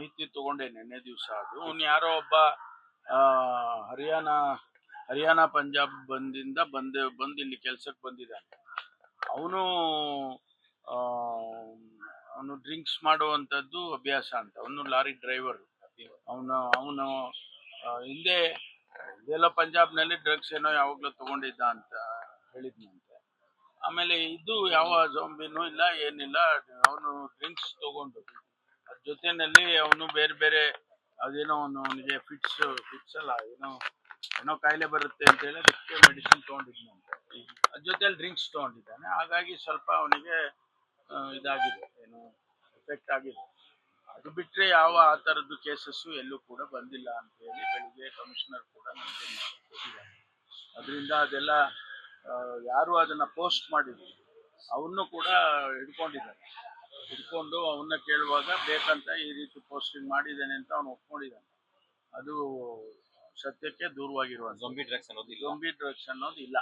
ಮಾಹಿತಿ ತಗೊಂಡೆ ನಿನ್ನೆ ದಿವಸ. ಅದು ಅವ್ನು ಯಾರೋ ಒಬ್ಬ ಹರಿಯಾಣ ಪಂಜಾಬ್ ಬಂದು ಇಲ್ಲಿ ಕೆಲ್ಸಕ್ಕೆ ಬಂದಿದ್ದಾನೆ. ಅವನು ಡ್ರಿಂಕ್ಸ್ ಮಾಡುವಂತದ್ದು ಅಭ್ಯಾಸ ಅಂತ. ಅವನು ಲಾರಿ ಡ್ರೈವರ್. ಅವನು ಹಿಂದೆ ಇದೆಲ್ಲ ಪಂಜಾಬ್ನಲ್ಲಿ ಡ್ರಗ್ಸ್ ಏನೋ ಯಾವಾಗ್ಲೂ ತಗೊಂಡಿದ್ದ ಅಂತ ಹೇಳಿದ್ನಂತೆ. ಆಮೇಲೆ ಇದು ಯಾವ ಜೊಂಬಿನೂ ಇಲ್ಲ, ಏನಿಲ್ಲ. ಅವನು ಡ್ರಿಂಕ್ಸ್ ತಗೊಂಡು ಅದ್ರ ಜೊತೆನಲ್ಲಿ ಅವನು ಬೇರೆ ಅದೇನೋ ಅವನಿಗೆ ಫಿಟ್ಸ್ ಅಲ್ಲ, ಏನೋ ಕಾಯಿಲೆ ಬರುತ್ತೆ ಅಂತ ಹೇಳಿ ಅದಕ್ಕೆ ಮೆಡಿಸಿನ್ ತಗೊಂಡಿದ್ನಂತೆ. ಅದ್ರ ಜೊತೆಲಿ ಡ್ರಿಂಕ್ಸ್ ತಗೊಂಡಿದ್ದಾನೆ. ಹಾಗಾಗಿ ಸ್ವಲ್ಪ ಅವನಿಗೆ ಇದಾಗಿದೆ, ಎಫೆಕ್ಟ್ ಆಗಿದೆ. ಅದು ಬಿಟ್ರೆ ಯಾವ ಆ ತರದ್ದು ಕೇಸಸ್ ಎಲ್ಲೂ ಕೂಡ ಬಂದಿಲ್ಲ ಅಂತ ಹೇಳಿ ಬೆಳಿಗ್ಗೆ ಕಮಿಷನರ್ ಕೂಡ ನಮಗೆ ಕೊಟ್ಟಿದ್ದಾರೆ. ಅದರಿಂದ ಅದೆಲ್ಲ ಯಾರು ಅದನ್ನ ಪೋಸ್ಟ್ ಮಾಡಿದ್ರು ಅವನು ಕೂಡ ಹಿಡ್ಕೊಂಡು ಅವನ್ನ ಕೇಳುವಾಗ ಬೇಕಂತ ಈ ರೀತಿ ಪೋಸ್ಟಿಂಗ್ ಮಾಡಿದ್ದೇನೆ ಅಂತ ಅವನು ಒಪ್ಕೊಂಡಿದ್ದಾನೆ. ಅದು ಸತ್ಯಕ್ಕೆ ದೂರವಾಗಿರುವಂತ. ಝೊಂಬಿ ಡ್ರಗ್ಸ್ ಅನ್ನೋದು ಇಲ್ಲ.